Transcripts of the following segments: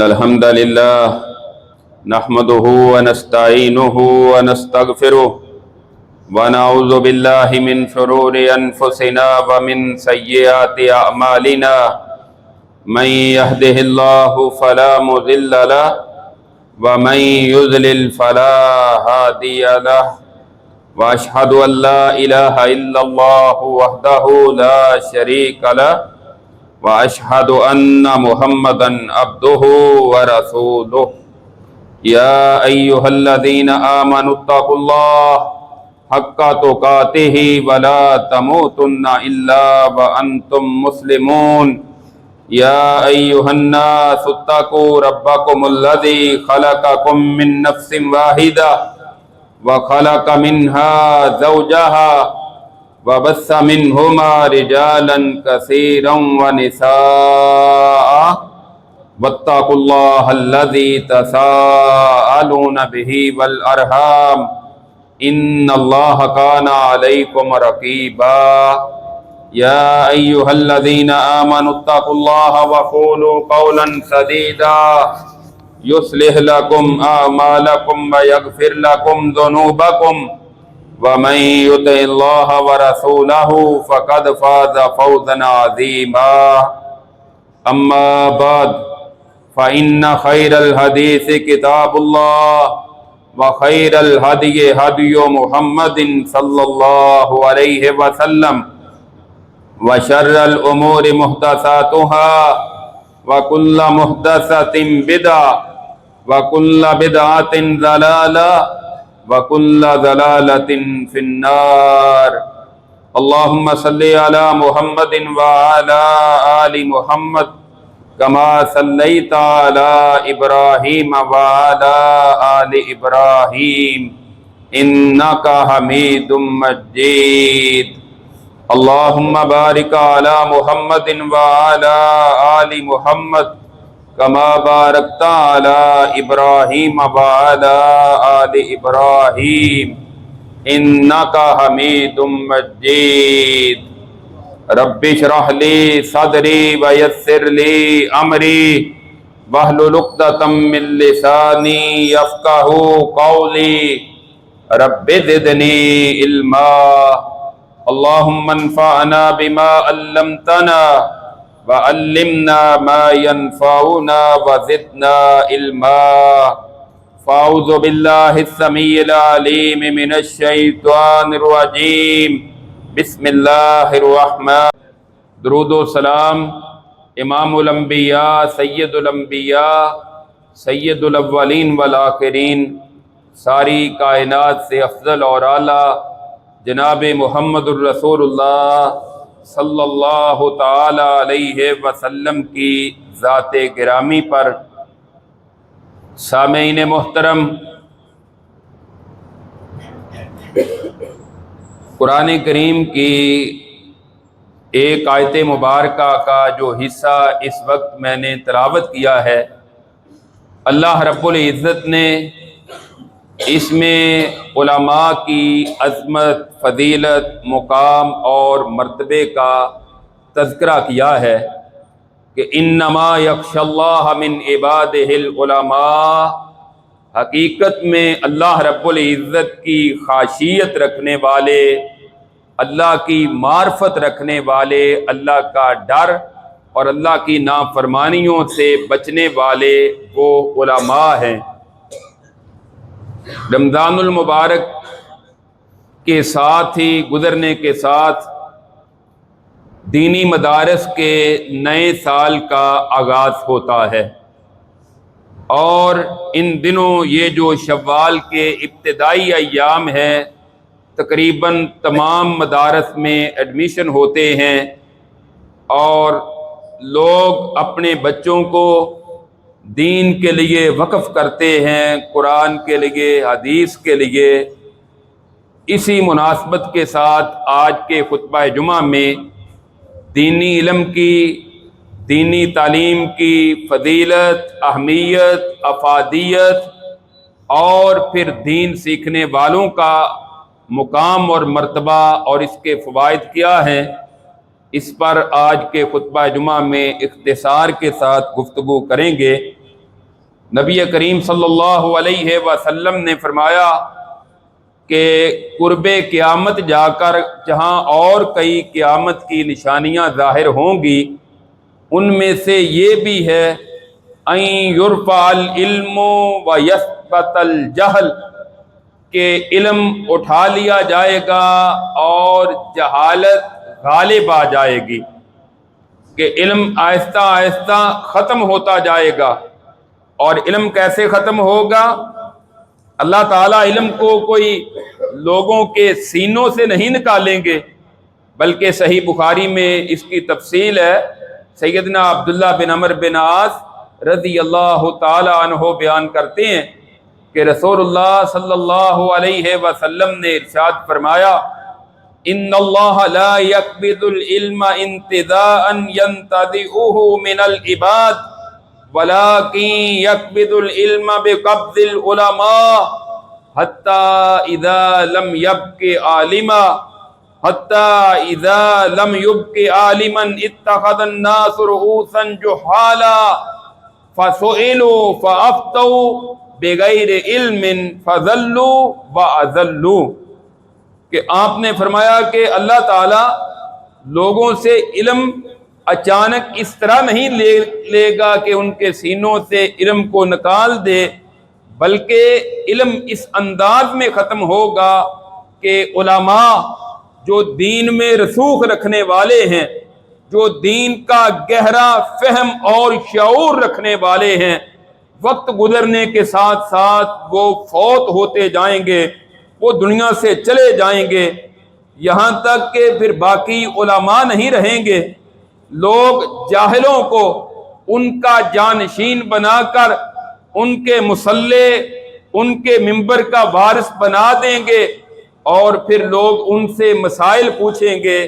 إن الحمد لله نحمده ونستعينه ونستغفره ونعوذ بالله من شرور أنفسنا ومن سيئات أعمالنا من يهده الله فلا مضل له ومن يضلل فلا هادي له وأشهد أن لا إله إلا الله وحده لا شريك له وأشهد أن محمدا عبده ورسوله يا أيها الذين آمنوا اتقوا الله حق تقاته ولا تموتن إلا وأنتم مسلمون يا أيها الناس اتقوا ربكم الذي خلقكم من نفس واحدة وخلق منها زوجها وبث منهما رجالا كثيرا ونساء واتقوا الله الذي تساءلون به والأرحام إن الله كان عليكم رقيبا يا أيها الذين آمنوا اتقوا الله وقولوا قولا سديدا يصلح لكم أعمالكم ويغفر لكم ذنوبكم ومن يطع الله ورسوله فقد فاز فوزا عظيما أما بعد فإن خير الحديث كتاب الله وخير الهدي هدي محمد صلى الله عليه وسلم وشر الأمور محدثاتها وكل محدثة بدعة وكل بدعة ضلالة وكل ضلالة في النار اللهم صل على محمد وعلى آل محمد كما صليت على إبراهيم وعلى آل إبراهيم إنك حميد مجيد اللهم بارك على محمد وعلى آل محمد كما باركت على إبراهيم وعلى آل إبراهيم إنك حميد مجيد رب اشرح لي صدري ويسر لي أمري واحلل عقدة من لساني يفقهوا قولي رب زدني علما اللهم انفعنا بما علمتنا وعلمنا ما ينفعنا وزدنا علما فاعوذ بالله السميع العليم من الشيطان الرجيم بسم اللہ الرحمن درود و سلام امام الانبیاء سید الانبیاء سید الاولین والآخرین ساری کائنات سے افضل اور اعلیٰ جناب محمد الرسول اللہ صلی اللہ تعالی علیہ وسلم کی ذات گرامی پر سامعین محترم، قرآن کریم کی ایک آیت مبارکہ کا جو حصہ اس وقت میں نے تلاوت کیا ہے، اللہ رب العزت نے اس میں علماء کی عظمت، فضیلت، مقام اور مرتبے کا تذکرہ کیا ہے کہ انما یخشی اللہ من عبادہ العلماء، حقیقت میں اللہ رب العزت کی خاشیت رکھنے والے، اللہ کی معرفت رکھنے والے، اللہ کا ڈر اور اللہ کی نافرمانیوں سے بچنے والے وہ علماء ہیں۔ رمضان المبارک کے ساتھ ہی گزرنے کے ساتھ دینی مدارس کے نئے سال کا آغاز ہوتا ہے، اور ان دنوں یہ جو شوال کے ابتدائی ایام ہیں تقریباً تمام مدارس میں ایڈمیشن ہوتے ہیں اور لوگ اپنے بچوں کو دین کے لیے وقف کرتے ہیں، قرآن کے لیے، حدیث کے لیے۔ اسی مناسبت کے ساتھ آج کے خطبہ جمعہ میں دینی علم کی، دینی تعلیم کی فضیلت، اہمیت، افادیت اور پھر دین سیکھنے والوں کا مقام اور مرتبہ اور اس کے فوائد کیا ہیں، اس پر آج کے خطبہ جمعہ میں اختصار کے ساتھ گفتگو کریں گے۔ نبی کریم صلی اللہ علیہ وسلم نے فرمایا کہ قرب قیامت جا کر جہاں اور کئی قیامت کی نشانیاں ظاہر ہوں گی، ان میں سے یہ بھی ہے ان یرفع العلم و یثبت الجہل، کہ علم اٹھا لیا جائے گا اور جہالت غالب آ جائے گی، کہ علم آہستہ آہستہ ختم ہوتا جائے گا۔ اور علم کیسے ختم ہوگا؟ اللہ تعالیٰ علم کو کوئی لوگوں کے سینوں سے نہیں نکالیں گے، بلکہ صحیح بخاری میں اس کی تفصیل ہے۔ سیدنا عبداللہ بن عمر بن عاص رضی اللہ تعالی عنہ بیان کرتے ہیں کہ رسول اللہ صلی اللہ علیہ وسلم نے ارشاد فرمایا، ان اللہ لا يقبض العلم انتزاعا ينتزعه من العباد ولكن يقبض العلم بقبض العلماء حتى اذا لم يبق عالما عالما اتخذ الناس رؤوسا جهالا فسئلوا فافتوا بغیر علم فضلوا واضلوا، کہ آپ نے فرمایا کہ اللہ تعالی لوگوں سے علم اچانک اس طرح نہیں لے گا کہ ان کے سینوں سے علم کو نکال دے، بلکہ علم اس انداز میں ختم ہوگا کہ علماء جو دین میں رسوخ رکھنے والے ہیں، جو دین کا گہرا فہم اور شعور رکھنے والے ہیں، وقت گزرنے کے ساتھ ساتھ وہ فوت ہوتے جائیں گے، وہ دنیا سے چلے جائیں گے، یہاں تک کہ پھر باقی علماء نہیں رہیں گے۔ لوگ جاہلوں کو ان کا جانشین بنا کر ان کے مصلح، ان کے منبر کا وارث بنا دیں گے، اور پھر لوگ ان سے مسائل پوچھیں گے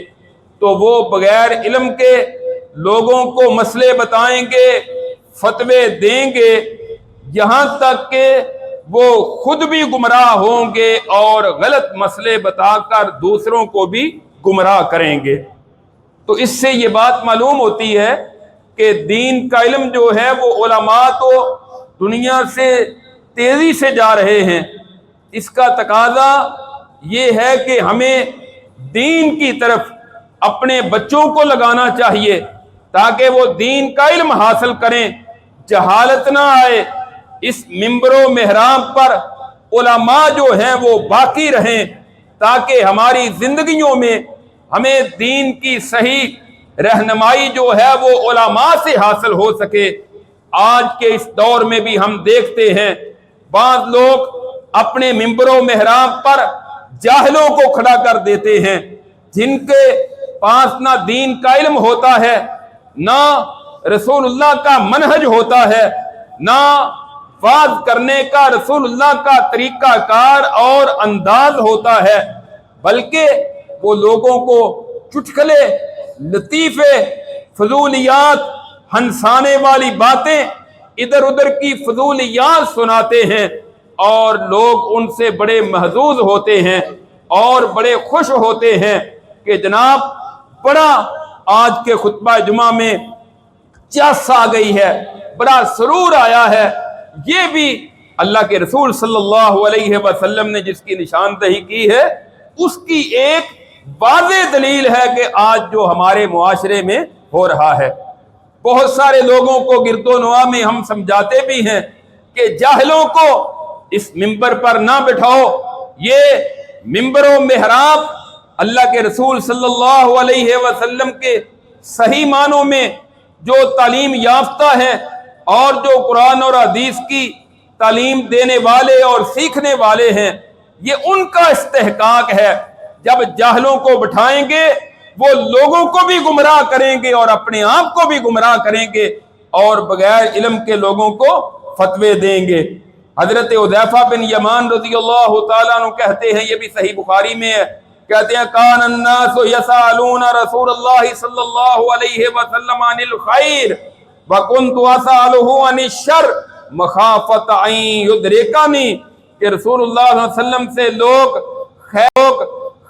تو وہ بغیر علم کے لوگوں کو مسئلے بتائیں گے، فتوے دیں گے، یہاں تک کہ وہ خود بھی گمراہ ہوں گے اور غلط مسئلے بتا کر دوسروں کو بھی گمراہ کریں گے۔ تو اس سے یہ بات معلوم ہوتی ہے کہ دین کا علم جو ہے وہ علماء تو دنیا سے تیزی سے جا رہے ہیں، اس کا تقاضا یہ ہے کہ ہمیں دین کی طرف اپنے بچوں کو لگانا چاہیے تاکہ وہ دین کا علم حاصل کریں، جہالت نہ آئے۔ اس منبر و محراب پر علماء جو ہیں وہ باقی رہیں تاکہ ہماری زندگیوں میں ہمیں دین کی صحیح رہنمائی جو ہے وہ علماء سے حاصل ہو سکے۔ آج کے اس دور میں بھی ہم دیکھتے ہیں بعض لوگ اپنے منبر و محراب پر جاہلوں کو کھڑا کر دیتے ہیں، جن کے پاس نہ دین کا علم ہوتا ہے، نہ رسول اللہ کا منہج ہوتا ہے، نہ واز کرنے کا رسول اللہ کا طریقہ کار اور انداز ہوتا ہے، بلکہ وہ لوگوں کو چٹکلے، لطیفے، فضولیات، ہنسانے والی باتیں، ادھر ادھر کی فضولیات سناتے ہیں، اور لوگ ان سے بڑے محظوظ ہوتے ہیں اور بڑے خوش ہوتے ہیں کہ جناب بڑا آج کے خطبہ جمعہ میں چس آ گئی ہے، بڑا سرور آیا ہے۔ یہ بھی اللہ کے رسول صلی اللہ علیہ وسلم نے جس کی نشاندہی کی ہے اس کی ایک واضح دلیل ہے کہ آج جو ہمارے معاشرے میں ہو رہا ہے۔ بہت سارے لوگوں کو گرد و نواح میں ہم سمجھاتے بھی ہیں کہ جاہلوں کو اس منبر پر نہ بٹھاؤ، یہ منبر و محراب اللہ کے رسول صلی اللہ علیہ وسلم کے صحیح معنوں میں جو تعلیم یافتہ ہے اور جو قرآن اور حدیث کی تعلیم دینے والے اور سیکھنے والے ہیں، یہ ان کا استحقاق ہے۔ جب جاہلوں کو بٹھائیں گے وہ لوگوں کو بھی گمراہ کریں گے اور اپنے آپ کو بھی گمراہ کریں گے اور بغیر علم کے لوگوں کو فتوے دیں گے۔ حضرت حذیفہ بن یمان رضی اللہ تعالیٰ عنہ کہتے ہیں، یہ بھی صحیح بخاری میں ہے، کہتے ہیں کان الناس یسألون رسول اللہ صلی اللہ علیہ وسلم عن الخیر وکنت اسألہ عن الشر مخافۃ ان یدرکنی، کہ رسول اللہ صلی اللہ علیہ وسلم سے لوگ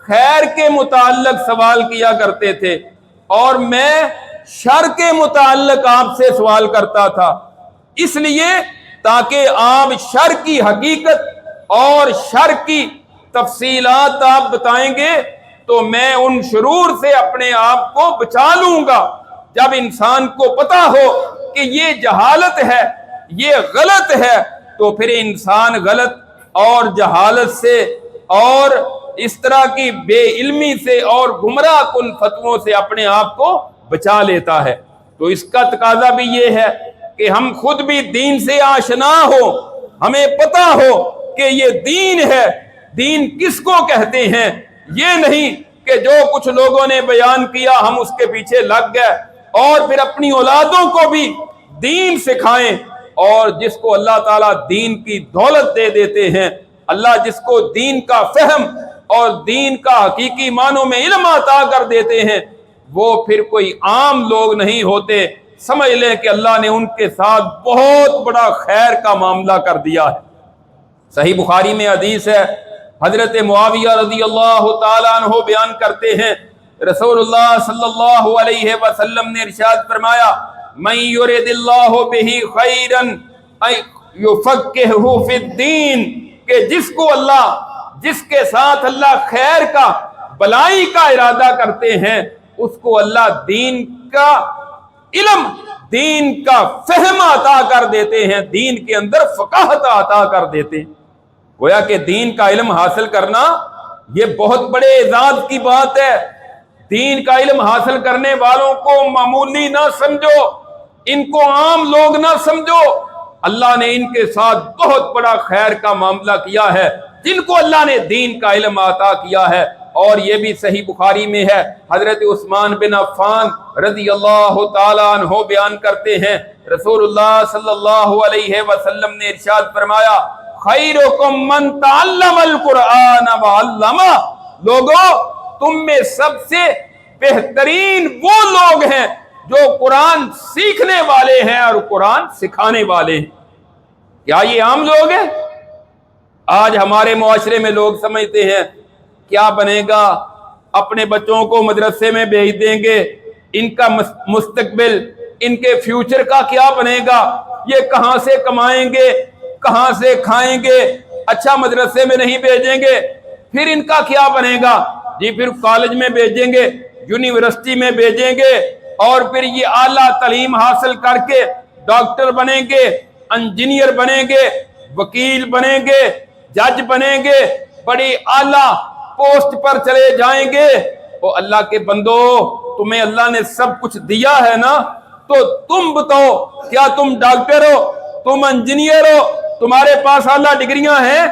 خیر کے متعلق سوال کیا کرتے تھے اور میں شر کے متعلق آپ سے سوال کرتا تھا، اس لیے تاکہ آپ شر کی حقیقت اور شر کی تفصیلات آپ بتائیں گے تو میں ان شرور سے اپنے آپ کو بچا لوں گا۔ جب انسان کو پتا ہو کہ یہ جہالت ہے، یہ غلط ہے، تو پھر انسان غلط اور جہالت سے اور اس طرح کی بے علمی سے اور گمراہ کن فتووں سے اپنے آپ کو بچا لیتا ہے۔ تو اس کا تقاضا بھی یہ ہے کہ ہم خود بھی دین سے آشنا ہو، ہمیں پتا ہو کہ یہ دین ہے، دین کس کو کہتے ہیں۔ یہ نہیں کہ جو کچھ لوگوں نے بیان کیا ہم اس کے پیچھے لگ گئے اور پھر اپنی اولادوں کو بھی دین سکھائیں۔ اور جس کو اللہ تعالیٰ دین کی دولت دے دیتے ہیں، اللہ جس کو دین کا فہم اور دین کا حقیقی معنوں میں علم عطا کر دیتے ہیں، وہ پھر کوئی عام لوگ نہیں ہوتے۔ سمجھ لیں کہ اللہ نے ان کے ساتھ بہت بڑا خیر کا معاملہ کر دیا ہے۔ صحیح بخاری میں حدیث ہے، حضرت معاویہ رضی اللہ تعالیٰ عنہ بیان کرتے ہیں، رسول اللہ صلی اللہ علیہ وسلم نے ارشاد فرمایا، من یرد اللہ بہ خیرا یفقہہ فی الدین، کہ جس کو اللہ، جس کے ساتھ اللہ خیر کا، بلائی کا ارادہ کرتے ہیں، اس کو اللہ دین کا علم، دین کا فہم عطا کر دیتے ہیں، دین کے اندر فقاہت عطا کر دیتے ہیں۔ گویا کہ دین کا علم حاصل کرنا یہ بہت بڑے اعزاز کی بات ہے۔ دین کا علم حاصل کرنے والوں کو معمولی نہ سمجھو، ان کو عام لوگ نہ سمجھو۔ اللہ نے ان کے ساتھ بہت بڑا خیر کا معاملہ کیا ہے، جن کو اللہ نے دین کا علم عطا کیا ہے۔ اور یہ بھی صحیح بخاری میں ہے، حضرت عثمان بن عفان رضی اللہ تعالیٰ عنہ بیان کرتے ہیں، رسول اللہ صلی اللہ علیہ وسلم نے ارشاد فرمایا، خیرکم من تعلم القرآن وعلمہ، لوگو تم میں سب سے بہترین وہ لوگ ہیں جو قرآن سیکھنے والے ہیں اور قرآن سکھانے والے ہیں۔ کیا یہ عام لوگ ہیں؟ آج ہمارے معاشرے میں لوگ سمجھتے ہیں کیا بنے گا، اپنے بچوں کو مدرسے میں بھیج دیں گے، ان کا مستقبل، ان کے فیوچر کا کیا بنے گا، یہ کہاں سے کمائیں گے، کہاں سے کھائیں گے، اچھا مدرسے میں نہیں بھیجیں گے پھر ان کا کیا بنے گا، جی پھر کالج میں بھیجیں گے، یونیورسٹی میں بھیجیں گے، اور پھر یہ اعلیٰ تعلیم حاصل کر کے ڈاکٹر بنیں گے، انجینئر بنیں گے، وکیل بنیں گے، جج بنیں گے، بڑی اعلیٰ پوسٹ پر چلے جائیں گے۔ او اللہ کے بندو، تمہیں اللہ نے سب کچھ دیا ہے نا، تو تم بتاؤ کیا تم ڈاکٹر ہو، تم انجینئر ہو، تمہارے پاس اعلیٰ ڈگریاں ہیں؟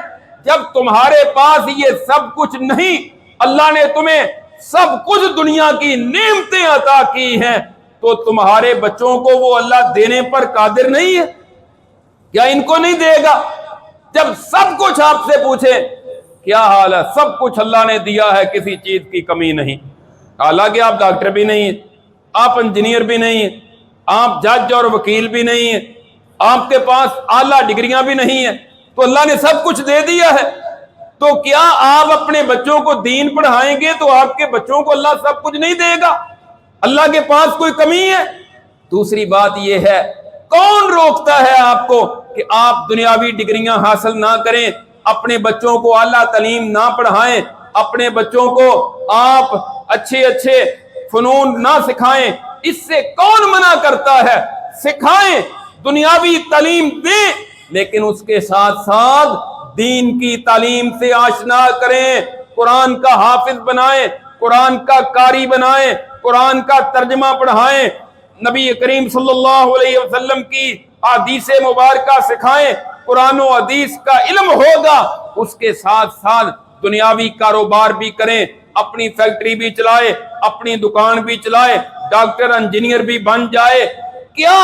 جب تمہارے پاس یہ سب کچھ نہیں، اللہ نے تمہیں سب کچھ دنیا کی نعمتیں عطا کی ہیں، تو تمہارے بچوں کو وہ اللہ دینے پر قادر نہیں ہے؟ کیا ان کو نہیں دے گا؟ جب سب کچھ آپ سے پوچھے کیا حال ہے، سب کچھ اللہ نے دیا ہے، کسی چیز کی کمی نہیں، حالانکہ آپ ڈاکٹر بھی نہیں ہیں، آپ انجینئر بھی نہیں ہیں، آپ جج اور وکیل بھی نہیں ہیں، آپ کے پاس اعلیٰ ڈگریاں بھی نہیں ہیں، تو اللہ نے سب کچھ دے دیا ہے، تو کیا آپ اپنے بچوں کو دین پڑھائیں گے تو آپ کے بچوں کو اللہ سب کچھ نہیں دے گا؟ اللہ کے پاس کوئی کمی ہے؟ دوسری بات یہ ہے، کون روکتا ہے آپ کو کہ آپ دنیاوی ڈگریاں حاصل نہ کریں، اپنے بچوں کو اعلیٰ تعلیم نہ پڑھائیں، اپنے بچوں کو آپ اچھے اچھے فنون نہ سکھائیں؟ اس سے کون منع کرتا ہے؟ سکھائیں، دنیاوی تعلیم دیں، لیکن اس کے ساتھ ساتھ دین کی تعلیم سے آشنا کریں، قرآن کا حافظ بنائیں، قرآن کا قاری بنائیں، قرآن کا ترجمہ پڑھائیں، نبی کریم صلی اللہ علیہ وسلم کی احادیث مبارکہ سکھائیں، قرآن و حدیث کا علم ہوگا، اس کے ساتھ ساتھ دنیاوی کاروبار بھی کریں، اپنی فیکٹری بھی چلائے، اپنی دکان بھی چلائے، ڈاکٹر انجینئر بھی بن جائے۔ کیا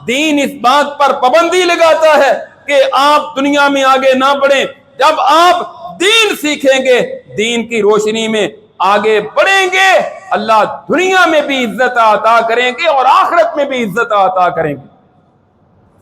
دین اس بات پر پابندی لگاتا ہے کہ آپ دنیا میں آگے نہ بڑھیں؟ جب آپ دین سیکھیں گے، دین کی روشنی میں آگے بڑھیں گے، اللہ دنیا میں بھی عزت عطا کریں گے اور آخرت میں بھی عزت عطا کریں گے۔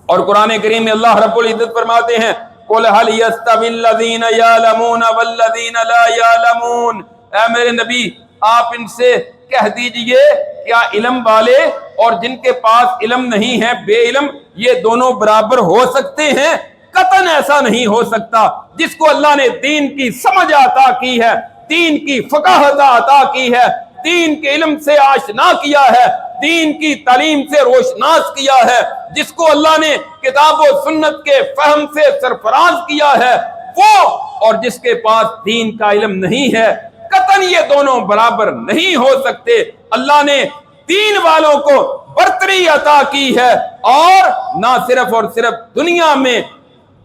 اور قرآن کریم میں اللہ رب العزت فرماتے ہیں، قُلْ هَلْ يَسْتَوِي الَّذِينَ يَعْلَمُونَ وَالَّذِينَ لَا يَعْلَمُونَ، اے میرے نبی آپ ان سے کہہ دیجئے کیا علم والے اور جن کے پاس علم نہیں ہے، بے علم، یہ دونوں برابر ہو سکتے ہیں؟ قطعاً ایسا نہیں ہو سکتا۔ جس کو اللہ نے دین کی سمجھ عطا کی ہے، دین کی فقاہت عطا کی ہے، دین کے علم سے آشنا کیا ہے، دین کی تعلیم سے روشناس کیا ہے، جس کو اللہ نے کتاب و سنت کے فہم سے سرفراز کیا ہے، وہ اور جس کے پاس دین کا علم نہیں ہے، قطعاً یہ دونوں برابر نہیں ہو سکتے۔ اللہ نے دین والوں کو برتری عطا کی ہے، اور نہ صرف اور صرف دنیا میں،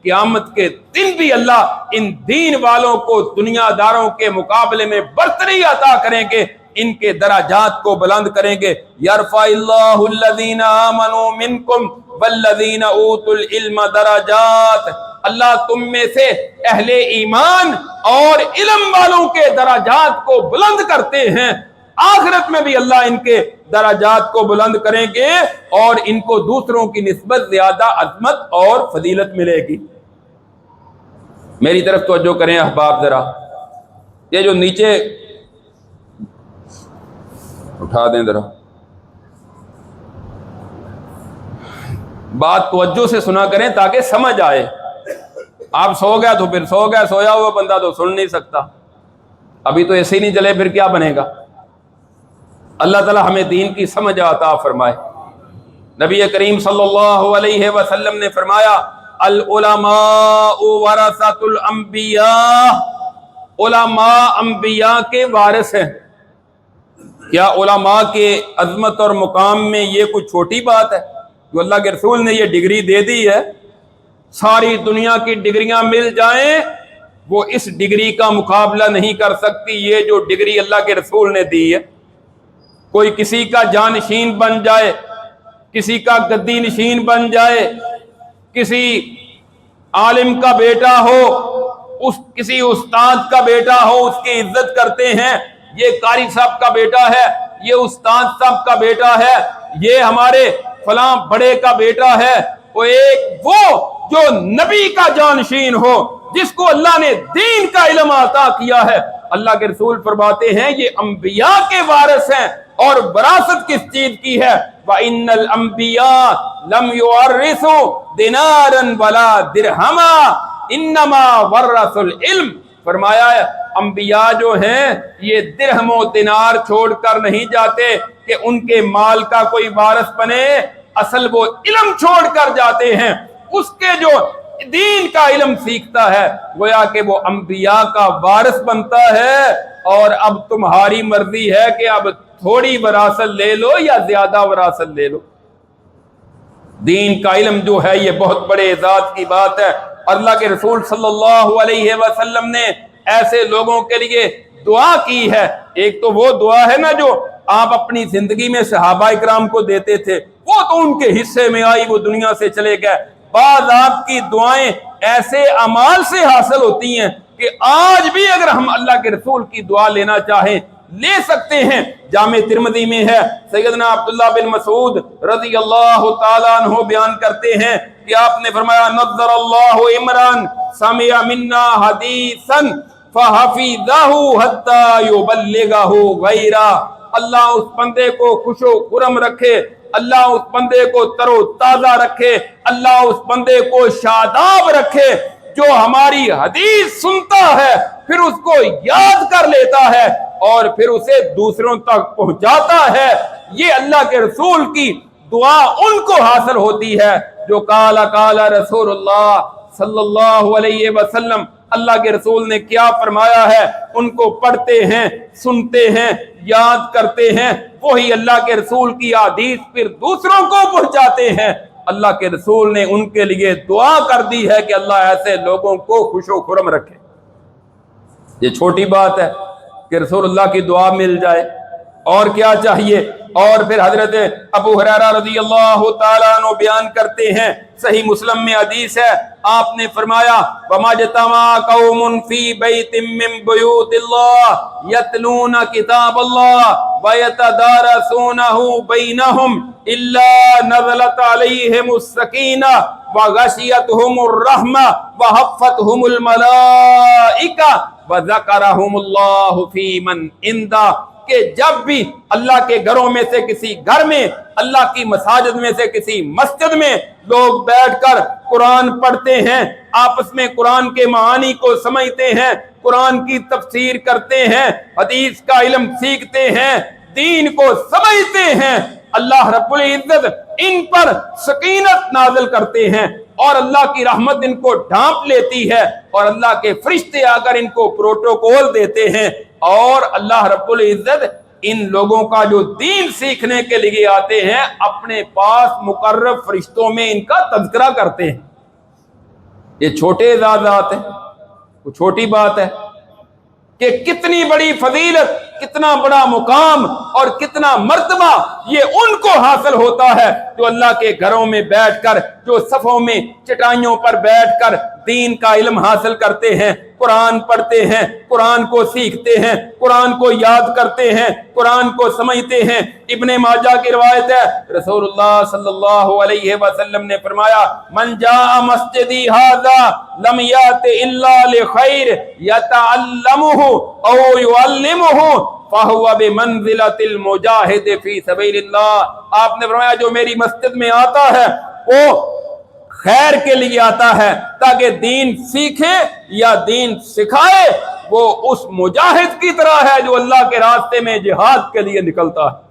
قیامت کے دن بھی اللہ ان دین والوں کو دنیا داروں کے مقابلے میں برتری عطا کریں گے، ان کے درجات کو بلند کریں گے۔ یرفع اللہ الذین آمنوا منکم والذین اوتوا العلم درجات، اللہ تم میں سے اہل ایمان اور علم والوں کے درجات کو بلند کرتے ہیں۔ آخرت میں بھی اللہ ان کے درجات کو بلند کریں گے، اور ان کو دوسروں کی نسبت زیادہ عظمت اور فضیلت ملے گی۔ میری طرف توجہ کریں احباب ذرا، یہ جو نیچے اٹھا دیں ذرا، بات توجہ سے سنا کریں تاکہ سمجھ آئے۔ آپ سو گیا تو پھر سو گیا، سویا ہوا بندہ تو سن نہیں سکتا، ابھی تو ایسے ہی نہیں چلے پھر کیا بنے گا؟ اللہ تعالی ہمیں دین کی سمجھ عطا فرمائے۔ نبی کریم صلی اللہ علیہ وسلم نے فرمایا العلماء ورثۃ الانبیاء، علماء انبیاء کے وارث ہیں۔ کیا علماء کے عظمت اور مقام میں یہ کوئی چھوٹی بات ہے؟ جو اللہ کے رسول نے یہ ڈگری دے دی ہے، ساری دنیا کی ڈگریاں مل جائیں وہ اس ڈگری کا مقابلہ نہیں کر سکتی، یہ جو ڈگری اللہ کے رسول نے دی ہے۔ کوئی کسی کا جانشین بن جائے، کسی کا گدی نشین بن جائے، کسی عالم کا بیٹا ہو، کسی استاد کا بیٹا ہو، اس کی عزت کرتے ہیں، یہ قاری صاحب کا بیٹا ہے، یہ استاد صاحب کا بیٹا ہے، یہ ہمارے فلاں بڑے کا بیٹا ہے۔ وہ جو نبی کا جانشین ہو، جس کو اللہ نے دین کا علم عطا کیا ہے، اللہ کے رسول فرماتے ہیں یہ انبیاء کے وارث ہیں۔ اور وراثت کس چیز کی ہے؟ وَإِنَّ الْأَنبِيَاءَ لَمْ يُوَرِّثُوا دِنَارًا وَلَا دِرْهَمًا إِنَّمَا وَرَّثُوا الْعِلْمَ، فرمایا ہے انبیاء جو ہیں یہ درہم و دینار چھوڑ کر نہیں جاتے کہ ان کے مال کا کوئی وارث بنے، اصل وہ علم چھوڑ کر جاتے ہیں۔ اس کے جو دین کا علم سیکھتا ہے گویا کہ وہ انبیاء کا وارث بنتا ہے۔ اور اب تمہاری مرضی ہے کہ اب تھوڑی وراثت لے لو یا زیادہ وراثت لے لو۔ دین کا علم جو ہے یہ بہت بڑے اعزاز کی بات ہے۔ اللہ کے رسول صلی اللہ علیہ وسلم نے ایسے لوگوں کے لیے دعا کی ہے۔ ایک تو وہ دعا ہے نا جو آپ اپنی زندگی میں صحابہ اکرام کو دیتے تھے، وہ تو ان کے حصے میں آئی، وہ دنیا سے چلے گئے۔ بعض آپ کی دعائیں ایسے اعمال سے حاصل ہوتی ہیں کہ آج بھی اگر ہم اللہ کے رسول کی دعا لینا چاہیں لے سکتے ہیں۔ جامع ترمذی میں ہے، سیدنا عبداللہ بن مسعود رضی اللہ تعالیٰ عنہ بیان کرتے ہیں کہ آپ نے فرمایا نظر اللہ عمران سمع منا حدیثا فحفظہ حتی یبلغہ غیرہ، اللہ اس بندے کو خوش و خرم رکھے، اللہ اس بندے کو تر و تازہ رکھے، اللہ اس بندے کو شاداب رکھے جو ہماری حدیث سنتا ہے، پھر اس کو یاد کر لیتا ہے اور پھر اسے دوسروں تک پہنچاتا ہے۔ یہ اللہ کے رسول کی دعا ان کو حاصل ہوتی ہے جو قال رسول اللہ صلی اللہ علیہ وسلم، اللہ کے رسول نے کیا فرمایا ہے ان کو پڑھتے ہیں، سنتے ہیں، یاد کرتے ہیں، وہی اللہ کے رسول کی حدیث پھر دوسروں کو پہنچاتے ہیں۔ اللہ کے رسول نے ان کے لیے دعا کر دی ہے کہ اللہ ایسے لوگوں کو خوش و خرم رکھے۔ یہ چھوٹی بات ہے کہ رسول اللہ کی دعا مل جائے، اور کیا چاہیے؟ اور پھر حضرت ابو ہریرہ رضی اللہ تعالیٰ عنہ بیان کرتے ہیں، صحیح مسلم میں حدیث ہے، آپ نے فرمایا وَمَا اجْتَمَعَ قَوْمٌ فِي بَيْتٍ مِّن بُيُوتِ اللَّهِ يَتْلُونَ كِتَابَ اللَّهِ وَيَتَدَارَسُونَهُ بَيْنَهُمْ إِلَّا نَزَلَتْ عَلَيْهِمُ السَّكِينَةُ وَغَشِيَتْهُمُ الرَّحْمَةُ وَحَفَّتْهُمُ الْمَلَائِكَةُ وَذَكَرَهُمُ اللَّهُ فِي مَنْ عِندَهُ، کہ جب بھی اللہ کے گھروں میں سے کسی گھر میں اللہ کی مساجد میں سے کسی مسجد میں لوگ بیٹھ کر قرآن پڑھتے ہیں، آپس میں قرآن کے معانی کو سمجھتے ہیں، قرآن کی تفسیر کرتے ہیں، حدیث کا علم سیکھتے ہیں، دین کو سمجھتے ہیں، اللہ رب العزت ان پر سکینت نازل کرتے ہیں اور اللہ کی رحمت ان کو ڈھانپ لیتی ہے اور اللہ کے فرشتے آ کر ان کو پروٹوکول دیتے ہیں اور اللہ رب العزت ان لوگوں کا جو دین سیکھنے کے لیے آتے ہیں اپنے پاس مقرب فرشتوں میں ان کا تذکرہ کرتے ہیں۔ یہ چھوٹے اعزازات ہیں، وہ چھوٹی بات ہے کہ کتنی بڑی فضیلت، کتنا بڑا مقام اور کتنا مرتبہ یہ ان کو حاصل ہوتا ہے جو اللہ کے گھروں میں بیٹھ کر، جو صفوں میں چٹائیوں پر بیٹھ کر دین کا علم حاصل کرتے ہیں، قرآن پڑھتے ہیں، قرآن کو سیکھتے ہیں، قرآن کو یاد کرتے ہیں، قرآن کو سمجھتے ہیں۔ ابن ماجہ کی روایت ہے، رسول اللہ صلی اللہ علیہ وسلم نے فرمایا من جاء مسجدی ھذا لم یات الا لخیر یتعلمہ او یعلمہ فہو بمنزلۃ المجاہد فی سبیل اللہ۔ آپ نے فرمایا جو میری مسجد میں آتا ہے وہ خیر کے لیے آتا ہے تاکہ دین سیکھے یا دین سکھائے، وہ اس مجاہد کی طرح ہے جو اللہ کے راستے میں جہاد کے لیے نکلتا ہے۔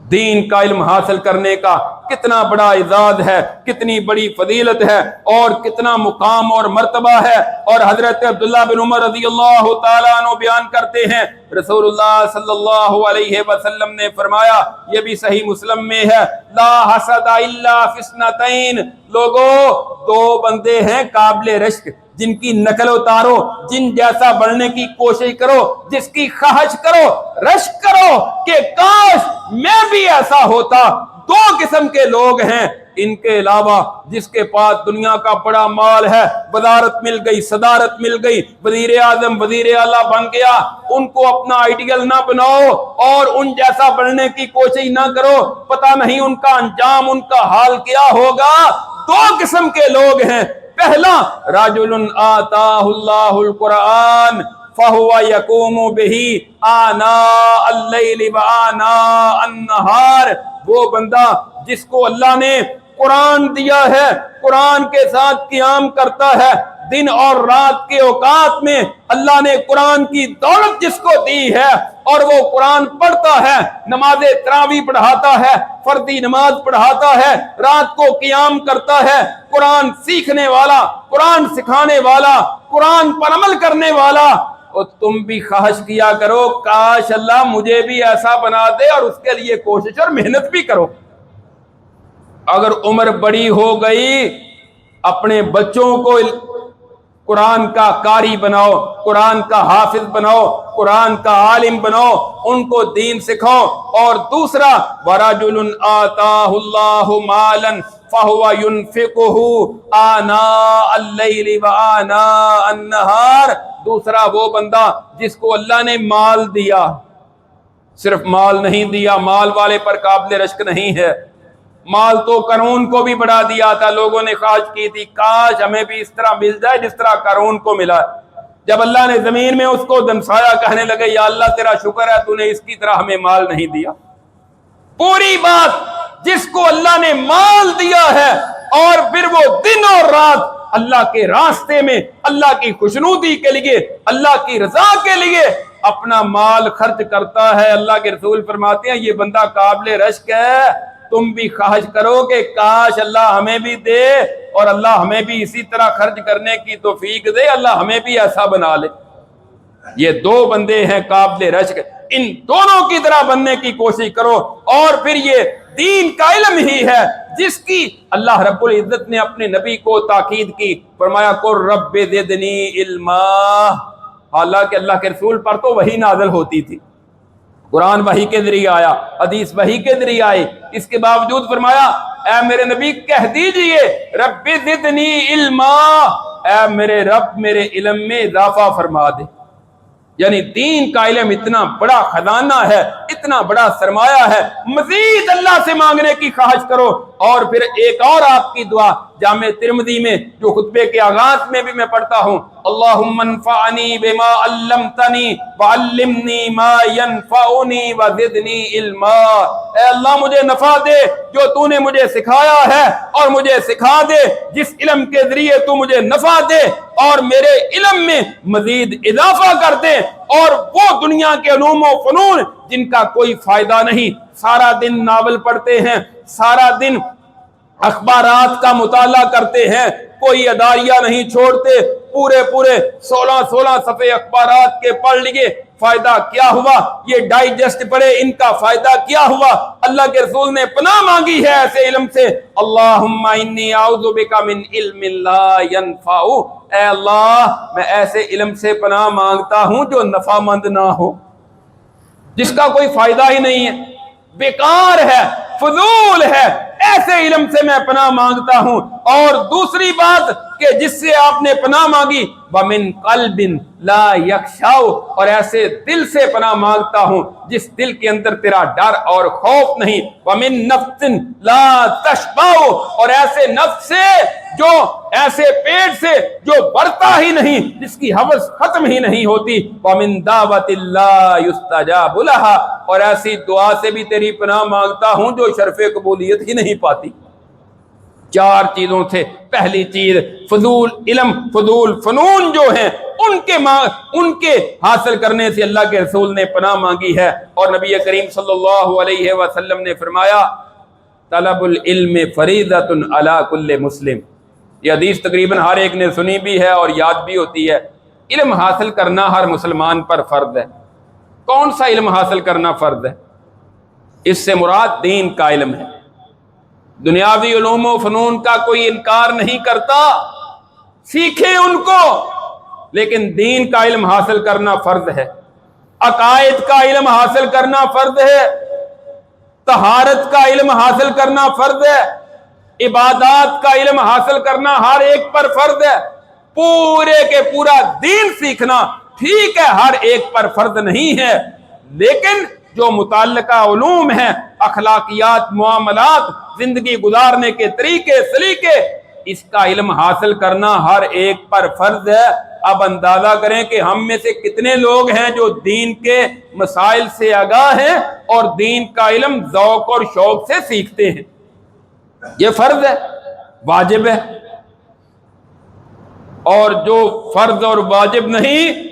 دین کا علم حاصل کرنے کا کتنا بڑا اعزاز ہے، کتنی بڑی فضیلت ہے اور کتنا مقام اور مرتبہ ہے۔ اور حضرت عبداللہ بن عمر رضی اللہ تعالیٰ عنہ بیان کرتے ہیں رسول اللہ صلی اللہ علیہ وسلم نے فرمایا، یہ بھی صحیح مسلم میں ہے، لا حسد الا فی اثنتین، لوگو دو بندے ہیں قابل رشک جن کی نقل اتارو، جن جیسا بڑھنے کی کوشش کرو، جس کی خواہش کرو، رشک کرو کہ کاش میں بھی ایسا ہوتا۔ دو قسم کے لوگ ہیں، ان کے علاوہ جس کے پاس دنیا کا بڑا مال ہے، وزارت مل گئی، صدارت مل گئی، وزیر اعظم وزیر اعلیٰ بن گیا، ان کو اپنا آئیڈیل نہ بناؤ اور ان جیسا بننے کی کوشش نہ کرو، پتہ نہیں ان کا انجام، ان کا حال کیا ہوگا۔ دو قسم کے لوگ ہیں، پہلا رجل آتاہ اللہ القرآن فہو یقوم بہ آناء اللیل وآناء النہار، وہ بندہ جس کو اللہ نے قرآن دیا ہے، قرآن کے ساتھ قیام کرتا ہے، دن اور رات کے اوقات میں اللہ نے قرآن کی دولت جس کو دی ہے اور وہ قرآن پڑھتا ہے، نماز تراویح پڑھاتا ہے، فردی نماز پڑھاتا ہے، رات کو قیام کرتا ہے، قرآن سیکھنے والا، قرآن سکھانے والا، قرآن پر عمل کرنے والا۔ اور تم بھی خواہش کیا کرو کاش اللہ مجھے بھی ایسا بنا دے اور اس کے لیے کوشش اور محنت بھی کرو۔ اگر عمر بڑی ہو گئی اپنے بچوں کو قرآن کا قاری بناؤ، قرآن کا حافظ بناؤ، قرآن کا عالم بناؤ، ان کو دین سکھاؤ۔ اور دوسرا وَرَجُلٌ آتَاهُ اللَّهُ مَالًا فَهُوَ يُنْفِقُهُ آنَاءَ اللَّيْلِ وَآنَاءَ النَّهَارِ، دوسرا وہ بندہ جس کو اللہ نے مال دیا، صرف مال نہیں دیا، مال والے پر قابل رشک نہیں ہے، مال تو قارون کو بھی بڑھا دیا تھا، لوگوں نے خواہش کی تھی کاش ہمیں بھی اس طرح مل جائے جس طرح قارون کو ملا۔ جب اللہ نے زمین میں اس کو دمسایا کہنے لگے یا اللہ تیرا شکر ہے تو نے اس کی طرح ہمیں مال نہیں دیا۔ پوری بات جس کو اللہ نے مال دیا ہے اور پھر وہ دن اور رات اللہ کے راستے میں، اللہ کی خوشنودی کے لیے، اللہ کی رضا کے لیے اپنا مال خرچ کرتا ہے، اللہ کے رسول فرماتے ہیں یہ بندہ قابل رشک ہے۔ تم بھی خواہش کرو کہ کاش اللہ ہمیں بھی دے اور اللہ ہمیں بھی اسی طرح خرچ کرنے کی توفیق دے، اللہ ہمیں بھی ایسا بنا لے۔ یہ دو بندے ہیں قابل رشک، ان دونوں کی طرح بننے کی کوشش کرو۔ اور پھر یہ دین کا علم ہی ہے جس کی اللہ رب العزت نے اپنے نبی کو تاکید کی، فرمایا قل رب زدنی علما۔ حالانکہ اللہ کے رسول پر تو وحی نازل ہوتی تھی، قرآن وحی کے ذریعے آیا، حدیث وحی کے ذریعے آئے، اس کے باوجود فرمایا اے میرے نبی کہہ دیجئے رب زدنی علما، اے میرے رب میرے علم میں اضافہ فرما دے۔ یعنی دین کا علم اتنا بڑا خزانہ ہے، اتنا بڑا سرمایہ ہے، مزید اللہ سے مانگنے کی خواہش کرو اور پھر ایک اور آپ کی دعا جامع ترمذی میں جو خطبے کے آغاز میں بھی میں پڑھتا ہوں، اللہم انفعنی بما علمتنی وعلمنی ما ینفعنی وزدنی علما، اے اللہ مجھے نفع دے جو تو نے مجھے سکھایا ہے، اور مجھے سکھا دے جس علم کے ذریعے تو مجھے نفع دے، اور میرے علم میں مزید اضافہ کر دے، اور وہ دنیا کے علوم و فنون جن کا کوئی فائدہ نہیں، سارا دن ناول پڑھتے ہیں، سارا دن اخبارات کا مطالعہ کرتے ہیں، کوئی اداریہ نہیں چھوڑتے، پورے 16 صفحے اخبارات کے پڑھ لیے، فائدہ کیا ہوا؟ یہ ڈائجسٹ پڑھے، ان کا فائدہ کیا ہوا؟ اللہ کے رسول نے پناہ مانگی ہے ایسے علم سے، اللہم انی اعوذ بک من علم لا ینفع، اے اللہ میں ایسے علم سے پناہ مانگتا ہوں جو نفع مند نہ ہو، جس کا کوئی فائدہ ہی نہیں ہے، بیکار ہے، فضول ہے، ایسے علم سے میں پناہ مانگتا ہوں۔ اور دوسری بات کہ جس سے آپ نے پناہ مانگی، وَمِن قَلْبٍ لَا يَخْشَعُ، اور ایسے دل سے پناہ مانگتا ہوں جس دل کے اندر تیرا ڈر اور خوف نہیں، وَمِن نَفْسٍ لَا تَشْبَعُ، اور ایسے نفس سے جو ایسے پیٹ سے جو بڑھتا ہی نہیں، جس کی ہوس ختم ہی نہیں ہوتی، وَمِن دَعْوَةٍ لَا يُسْتَجَابُ لَهَا، اور ایسی دعا سے بھی تیری پناہ مانگتا ہوں جو شرف قبولیت ہی نہیں پاتی۔ 4 چیزوں سے، پہلی چیز فضول علم، فضول فنون جو ہیں ان کے حاصل کرنے سے اللہ کے رسول نے پناہ مانگی ہے، اور نبی کریم صلی اللہ علیہ وسلم نے فرمایا طلب العلم فریضۃ علی کل مسلم، یہ حدیث تقریباً ہر ایک نے سنی بھی ہے اور یاد بھی ہوتی ہے، علم حاصل کرنا ہر مسلمان پر فرض ہے۔ کون سا علم حاصل کرنا فرض ہے؟ اس سے مراد دین کا علم ہے۔ دنیاوی علوم و فنون کا کوئی انکار نہیں کرتا، سیکھیں ان کو، لیکن دین کا علم حاصل کرنا فرض ہے، عقائد کا علم حاصل کرنا فرض ہے، طہارت کا علم حاصل کرنا فرض ہے، عبادات کا علم حاصل کرنا ہر ایک پر فرض ہے۔ پورے کے پورا دین سیکھنا ٹھیک ہے ہر ایک پر فرض نہیں ہے، لیکن جو متعلقہ علوم ہیں، اخلاقیات، معاملات، زندگی گزارنے کے طریقے سلیقے، اس کا علم حاصل کرنا ہر ایک پر فرض ہے۔ اب اندازہ کریں کہ ہم میں سے کتنے لوگ ہیں جو دین کے مسائل سے آگاہ ہیں اور دین کا علم ذوق اور شوق سے سیکھتے ہیں۔ یہ فرض ہے، واجب ہے، اور جو فرض اور واجب نہیں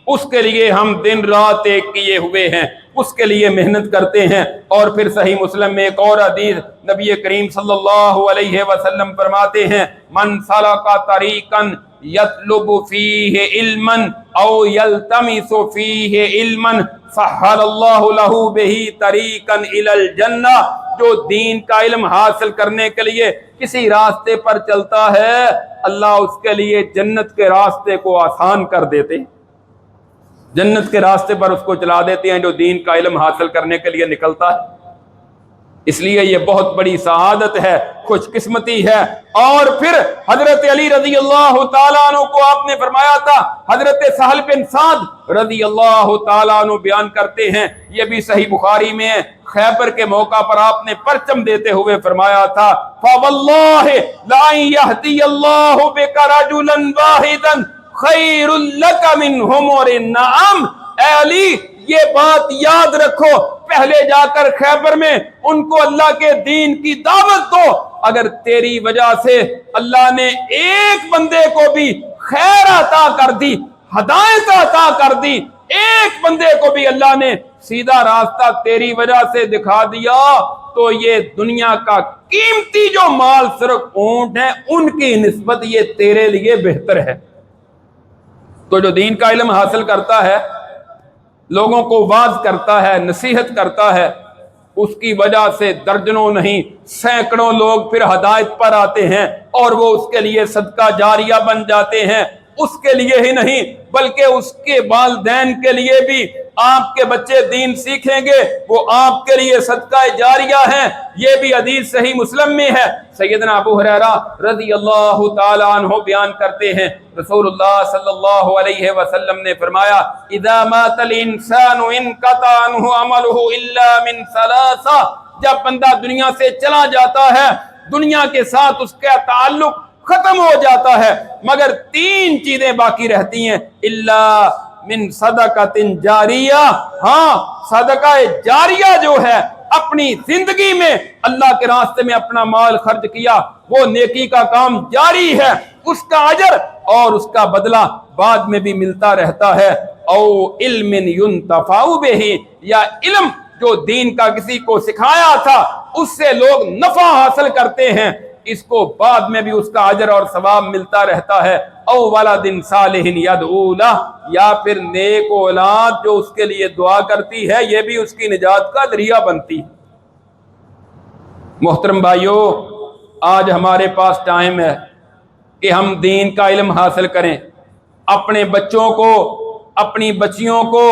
اس کے لیے ہم دن رات ایک کیے ہوئے ہیں، اس کے لیے محنت کرتے ہیں۔ اور پھر صحیح مسلم میں ایک اور حدیث نبی کریم صلی اللہ علیہ وسلم فرماتے ہیں من سلک طریقا یطلب فیہ علما او یلتمس فیہ علما سہل اللہ لہ بہ طریقا الی الجنہ، جو دین کا علم حاصل کرنے کے لیے کسی راستے پر چلتا ہے اللہ اس کے لیے جنت کے راستے کو آسان کر دیتے ہیں، جنت کے راستے پر اس کو چلا دیتے ہیں جو دین کا علم حاصل کرنے کے لیے نکلتا ہے۔ اس لیے یہ بہت بڑی سعادت ہے، خوش قسمتی ہے۔ اور پھر حضرت علی رضی اللہ تعالیٰ عنہ کو آپ نے فرمایا تھا، حضرت سہل بن سعد رضی اللہ تعالیٰ عنہ بیان کرتے ہیں، یہ بھی صحیح بخاری میں ہے، خیبر کے موقع پر آپ نے پرچم دیتے ہوئے فرمایا تھا فواللہ لا یہدی اللہ بک رجلا واحدا خیر لک من حمر النعم، اے علی یہ بات یاد رکھو، پہلے جا کر خیبر میں ان کو اللہ کے دین کی دعوت دو، اگر تیری وجہ سے اللہ نے ایک بندے کو بھی خیر عطا کر دی، ہدایت عطا کر دی، ایک بندے کو بھی اللہ نے سیدھا راستہ تیری وجہ سے دکھا دیا، تو یہ دنیا کا قیمتی جو مال صرف اونٹ ہے ان کی نسبت یہ تیرے لیے بہتر ہے۔ تو جو دین کا علم حاصل کرتا ہے، لوگوں کو واعظ کرتا ہے، نصیحت کرتا ہے، اس کی وجہ سے درجنوں نہیں سینکڑوں لوگ پھر ہدایت پر آتے ہیں اور وہ اس کے لیے صدقہ جاریہ بن جاتے ہیں۔ اس کے لیے ہی نہیں بلکہ اس کے والدین کے لیے بھی، آپ کے بچے دین سیکھیں گے وہ آپ کے لیے صدقہ جاریہ ہیں۔ یہ بھی حدیث صحیح مسلم میں ہے، سیدنا ابو ہریرہ رضی اللہ تعالی عنہ بیان کرتے ہیں رسول اللہ صلی اللہ علیہ وسلم نے فرمایا اذا مات الانسان انقطع عنه عمله الا من ثلاث جب بندہ دنیا سے چلا جاتا ہے دنیا کے ساتھ اس کا تعلق ختم ہو جاتا ہے، مگر تین چیزیں باقی رہتی ہیں، الا من صدقۃ جاریہ، ہاں صدقہ جاریہ جو ہے، اپنی زندگی میں اللہ کے راستے میں اپنا مال خرچ کیا، وہ نیکی کا کام جاری ہے، اس کا اجر اور اس کا بدلہ بعد میں بھی ملتا رہتا ہے، او علم ينتفع بہ، یا علم جو دین کا کسی کو سکھایا تھا اس سے لوگ نفع حاصل کرتے ہیں، اس کو بعد میں بھی اس کا اجر اور ثواب ملتا رہتا ہے، او ولد صالح یدعو لہ، یا پھر نیک اولاد جو اس کے لیے دعا کرتی ہے، یہ بھی اس کی نجات کا ذریعہ بنتی ہے۔ محترم بھائیو، آج ہمارے پاس ٹائم ہے کہ ہم دین کا علم حاصل کریں، اپنے بچوں کو، اپنی بچیوں کو،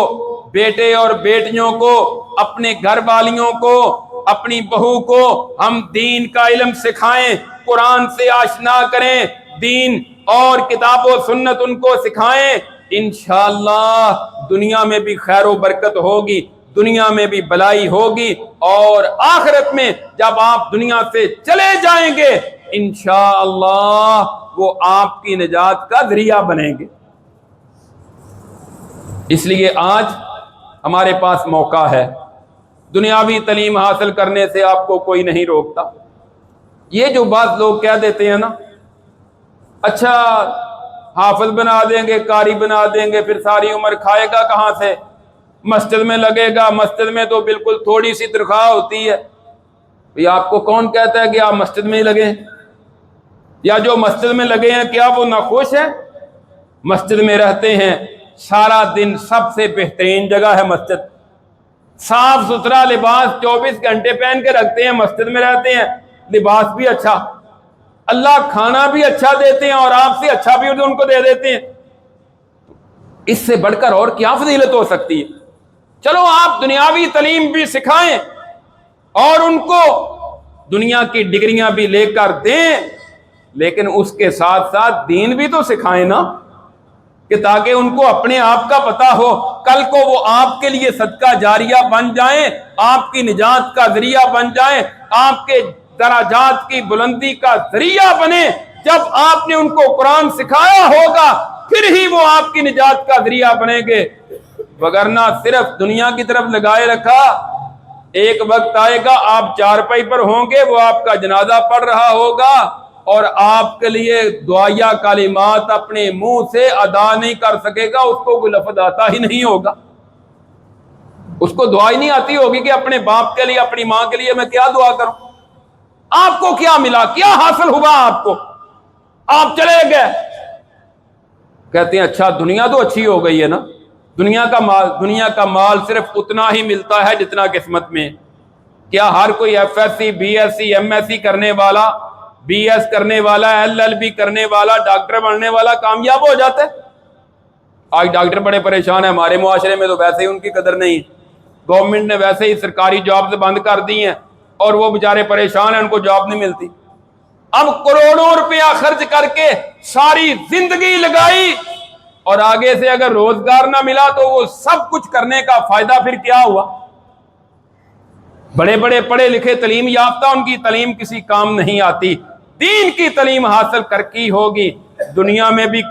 بیٹے اور بیٹیوں کو، اپنے گھر والیوں کو، اپنی بہو کو ہم دین کا علم سکھائیں، قرآن سے آشنا کریں، دین اور کتاب و سنت ان کو سکھائیں، انشاءاللہ دنیا میں بھی خیر و برکت ہوگی، دنیا میں بھی بلائی ہوگی، اور آخرت میں جب آپ دنیا سے چلے جائیں گے انشاءاللہ وہ آپ کی نجات کا ذریعہ بنیں گے۔ اس لیے آج ہمارے پاس موقع ہے، دنیاوی تعلیم حاصل کرنے سے آپ کو کوئی نہیں روکتا۔ یہ جو بات لوگ کہہ دیتے ہیں نا، اچھا حافظ بنا دیں گے، قاری بنا دیں گے، پھر ساری عمر کھائے گا کہاں سے؟ مسجد میں لگے گا، مسجد میں تو بالکل تھوڑی سی تنخواہ ہوتی ہے۔ یہ آپ کو کون کہتا ہے کہ آپ مسجد میں ہی لگیں؟ یا جو مسجد میں لگے ہیں کیا وہ ناخوش ہیں؟ مسجد میں رہتے ہیں سارا دن، سب سے بہترین جگہ ہے مسجد، صاف ستھرا لباس 24 گھنٹے پہن کے رکھتے ہیں، مسجد میں رہتے ہیں، لباس بھی اچھا، اللہ کھانا بھی اچھا دیتے ہیں اور آپ سے اچھا بھی ان کو دے دیتے ہیں، اس سے بڑھ کر اور کیا فضیلت ہو سکتی ہے؟ چلو آپ دنیاوی تعلیم بھی سکھائیں اور ان کو دنیا کی ڈگریاں بھی لے کر دیں، لیکن اس کے ساتھ ساتھ دین بھی تو سکھائیں نا، کہ تاکہ ان کو اپنے آپ کا پتہ ہو، کل کو وہ آپ کے لیے صدقہ جاریہ بن جائیں، آپ کی نجات کا ذریعہ بن جائیں، آپ کے درجات کی بلندی کا ذریعہ بنے۔ جب آپ نے ان کو قرآن سکھایا ہوگا پھر ہی وہ آپ کی نجات کا ذریعہ بنیں گے، وگرنہ صرف دنیا کی طرف لگائے رکھا، ایک وقت آئے گا آپ چارپائی پر ہوں گے، وہ آپ کا جنازہ پڑھ رہا ہوگا اور آپ کے لیے دعائیہ کلمات اپنے منہ سے ادا نہیں کر سکے گا، اس کو کوئی لفظ آتا ہی نہیں ہوگا، اس کو دعا ہی نہیں آتی ہوگی کہ اپنے باپ کے لیے، اپنی ماں کے لیے میں کیا دعا کروں۔ آپ کو کیا ملا، کیا حاصل ہوا آپ کو؟ آپ چلے گئے، کہتے ہیں اچھا دنیا تو اچھی ہو گئی ہے نا، دنیا کا مال صرف اتنا ہی ملتا ہے جتنا قسمت میں۔ کیا ہر کوئی F S C, B S C, M S C کرنے والا، بی ایس کرنے والا، ایل ایل بی کرنے والا، ڈاکٹر بننے والا کامیاب ہو جاتا ہے؟ آج ڈاکٹر بڑے پریشان ہیں، ہمارے معاشرے میں تو ویسے ہی ان کی قدر نہیں، گورنمنٹ نے ویسے ہی سرکاری جابز بند کر دی ہیں اور وہ بیچارے پریشان ہیں، ان کو جاب نہیں ملتی۔ اب کروڑوں روپیہ خرچ کر کے ساری زندگی لگائی اور آگے سے اگر روزگار نہ ملا تو وہ سب کچھ کرنے کا فائدہ پھر کیا ہوا؟ بڑے بڑے پڑھے لکھے تعلیم یافتہ، ان کی تعلیم کسی کام نہیں آتی۔ دین کی تعلیم حاصل کر کی ہوگی، دنیا میں بھی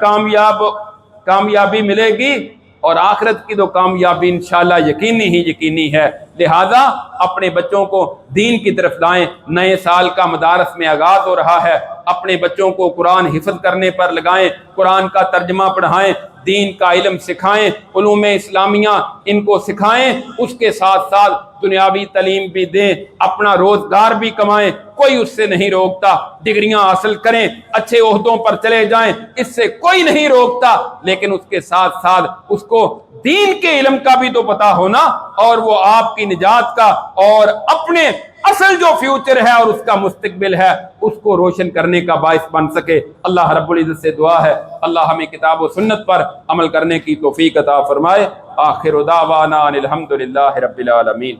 کامیابی ملے گی اور آخرت کی تو کامیابی انشاءاللہ یقینی ہے۔ لہذا اپنے بچوں کو دین کی طرف لائیں۔ نئے سال کا مدارس میں آغاز ہو رہا ہے، اپنے بچوں کو قرآن حفظ کرنے پر لگائیں، قرآن کا ترجمہ پڑھائیں، دین کا علم سکھائیں، علوم اسلامیہ ان کو سکھائیں، اس کے ساتھ ساتھ دنیاوی تعلیم بھی دیں، اپنا روزگار بھی کمائیں، کوئی اس سے نہیں روکتا، ڈگریاں حاصل کریں، اچھے عہدوں پر چلے جائیں، اس سے کوئی نہیں روکتا، لیکن اس کے ساتھ ساتھ اس کو دین کے علم کا بھی تو پتہ ہونا، اور وہ آپ کی نجات کا اور اپنے اصل جو فیوچر ہے اور اس کا مستقبل ہے اس کو روشن کرنے کا باعث بن سکے۔ اللہ رب العزت سے دعا ہے اللہ ہمیں کتاب و سنت پر عمل کرنے کی توفیق عطا فرمائے۔ آخر دعوانا ان الحمد للہ رب العالمین۔